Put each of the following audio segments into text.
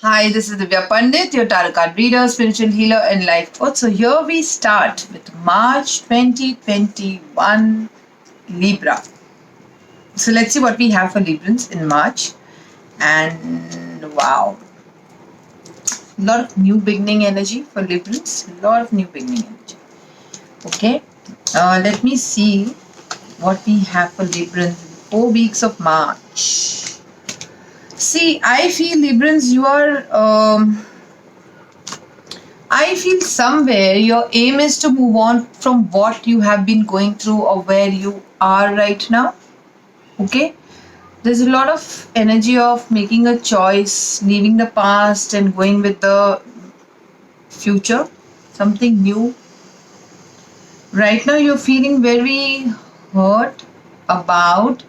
Hi, this is Divya Pandit, your tarot card reader, spiritual healer, and life coach. So here we start with March 2021 Libra. So let's see what we have for Librans in March. And wow, a lot of new beginning energy for Librans. A lot of new beginning energy. Okay, let me see what we have for Librans in 4 weeks of March. See, I feel Librans, I feel somewhere your aim is to move on from what you have been going through or where you are right now. Okay? There's a lot of energy of making a choice, leaving the past and going with the future, something new. Right now, you're feeling very hurt about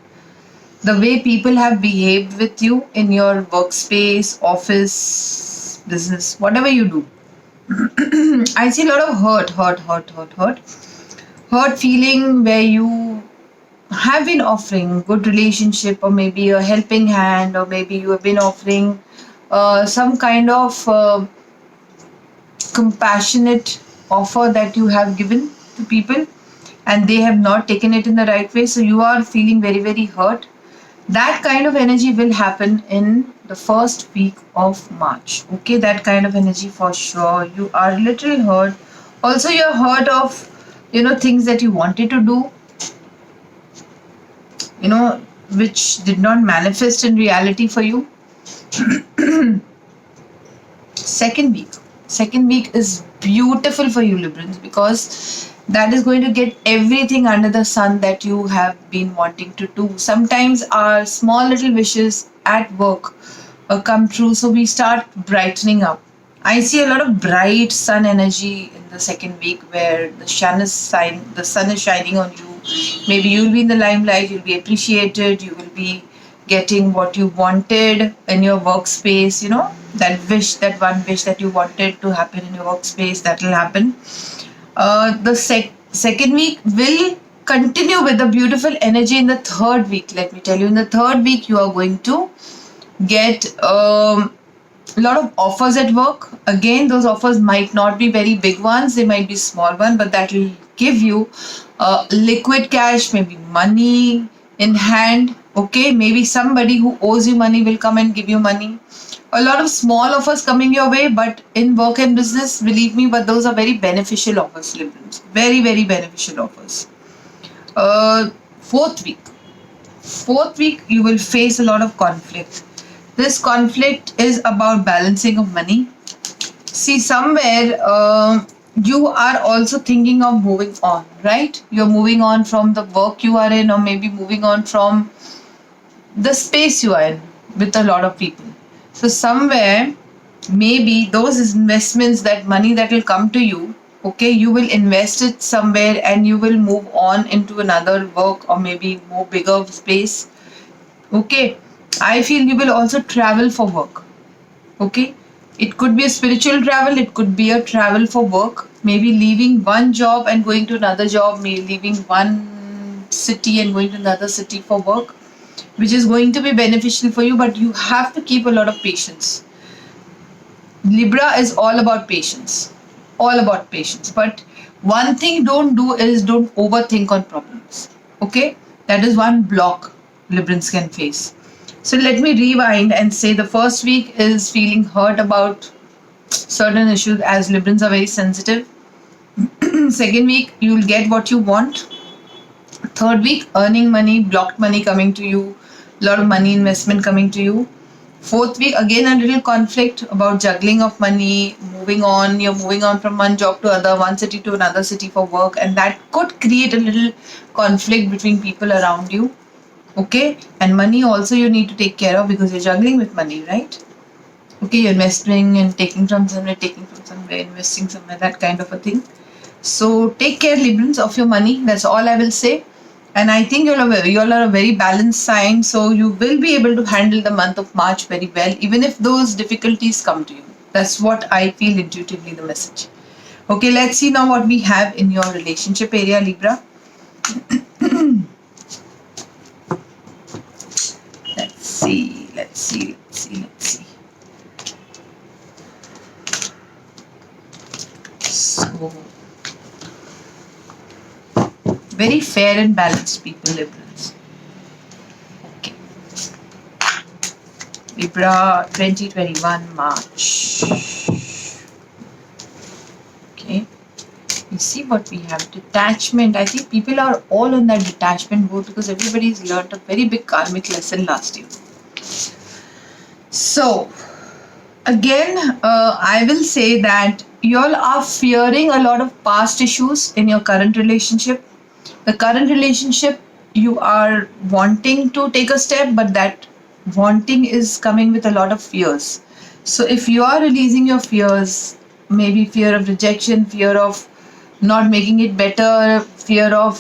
the way people have behaved with you in your workspace, office, business, whatever you do. I see a lot of hurt feeling where you have been offering good relationship or maybe a helping hand or maybe you have been offering some kind of compassionate offer that you have given to people and they have not taken it in the right way, so you are feeling very hurt. That kind of energy will happen in the first week of March. Okay, that kind of energy for sure. You are a little hurt. Also, you're hurt of things that you wanted to do, which did not manifest in reality for you. second week second week is beautiful for you, Librans, because that is going to get everything under the sun that you have been wanting to do. Sometimes our small little wishes at work come true, so we start brightening up. I see a lot of bright sun energy in the second week where the sun is shining on you. Maybe you'll be in the limelight, you'll be appreciated, you will be getting what you wanted in your workspace, that one wish that you wanted to happen in your workspace, that will happen. The second week will continue with the beautiful energy in the third week. Let me tell you, in the third week, you are going to get a lot of offers at work. Again, those offers might not be very big ones, they might be small ones, but that will give you liquid cash, maybe money in hand. Okay, maybe somebody who owes you money will come and give you money. A lot of small offers coming your way, but in work and business, believe me, but those are very beneficial offers, Librans. Very beneficial offers. Uh, fourth week. Fourth week, you will face a lot of conflict. This conflict is about balancing of money. See, somewhere you are also thinking of moving on, right? You're moving on from the work you are in, or maybe moving on from the space you are in with a lot of people. So, somewhere, maybe those investments, that money that will come to you, okay, you will invest it somewhere and you will move on into another work or maybe more bigger space. Okay, I feel you will also travel for work. Okay, it could be a spiritual travel, it could be a travel for work, maybe leaving one job and going to another job, maybe leaving one city and going to another city for work, which is going to be beneficial for you, but you have to keep a lot of patience. Libra is all about patience, all about patience. But one thing don't do is don't overthink on problems. Okay, that is one block Librans can face. So let me rewind and say the first week is feeling hurt about certain issues, as Librans are very sensitive. Second week, you'll get what you want. Third week, earning money, blocked money coming to you, a lot of money investment coming to you. Fourth week, again a little conflict about juggling of money, moving on. You're moving on from one job to other, one city to another city for work, and that could create a little conflict between people around you. Okay, and money also you need to take care of because you're juggling with money, right? Okay, you're investing and taking from somewhere, investing somewhere, that kind of a thing. So take care, Librans, of your money. That's all I will say. And I think you're a very balanced sign, so you will be able to handle the month of March very well, even if those difficulties come to you. That's what I feel intuitively the message. Okay, let's see now what we have in your relationship area, Libra. Let's see. Oh. Very fair and balanced people, Librans. Okay. Libra 2021 March. Okay. You see what we have. Detachment. I think people are all on that detachment boat because everybody's learned a very big karmic lesson last year. So, again, I will say that you all are fearing a lot of past issues in your current relationship. The current relationship, you are wanting to take a step, but that wanting is coming with a lot of fears. So, if you are releasing your fears, maybe fear of rejection, fear of not making it better, fear of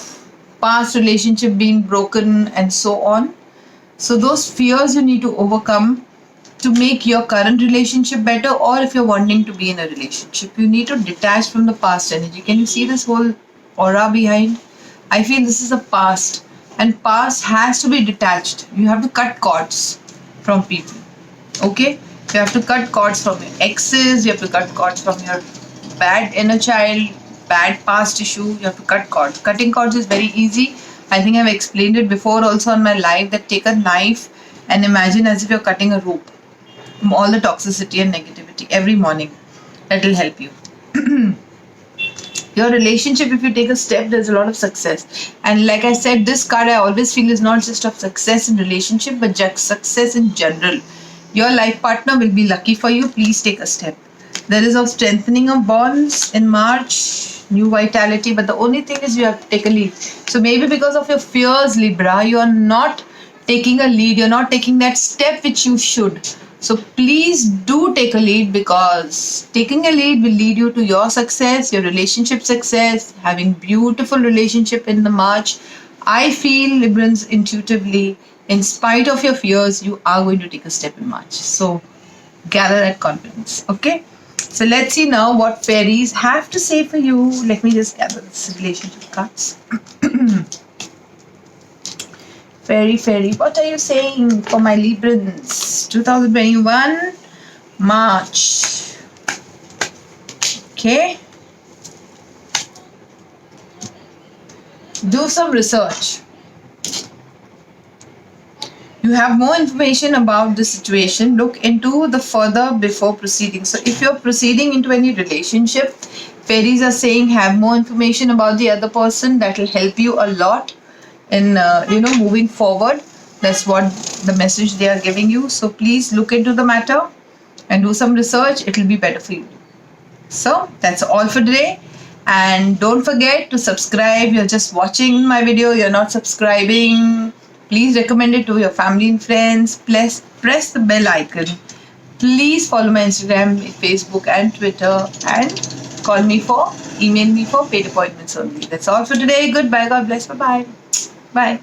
past relationship being broken, and so on. So, those fears you need to overcome to make your current relationship better, or if you're wanting to be in a relationship, you need to detach from the past energy. Can you see this whole aura behind? I feel this is a past, and past has to be detached. You have to cut cords from people. Okay? You have to cut cords from your exes, you have to cut cords from your bad inner child, bad past issue. You have to cut cords. Cutting cords is very easy. I think I've explained it before also on my live, that take a knife and imagine as if you're cutting a rope from all the toxicity and negativity every morning. That will help you. Your relationship, if you take a step, there's a lot of success. And like I said, this card I always feel is not just of success in relationship, but just success in general. Your life partner will be lucky for you. Please take a step. There is a strengthening of bonds in March, new vitality, but the only thing is you have to take a lead. So maybe because of your fears, Libra, you are not taking a lead, you're not taking that step which you should. So please do take a lead, because taking a lead will lead you to your success, your relationship success, having beautiful relationship in the March. I feel, Librans, intuitively, in spite of your fears, you are going to take a step in March. So gather that confidence. Okay. So let's see now what fairies have to say for you. Let me just gather this relationship cards. Fairy, what are you saying for my Librans? 2021 March. Okay. Do some research. You have more information about the situation. Look into the further before proceeding. So if you're proceeding into any relationship, fairies are saying have more information about the other person. That will help you a lot in moving forward. That's what the message they are giving you. So please look into the matter and do some research. It will be better for you. So that's all for today. And don't forget to subscribe. You're just watching my video, you're not subscribing. Please recommend it to your family and friends. Press the bell icon. Please follow my Instagram, Facebook and Twitter, and email me for paid appointments only. That's all for today. Goodbye. God bless. Bye-bye. Bye.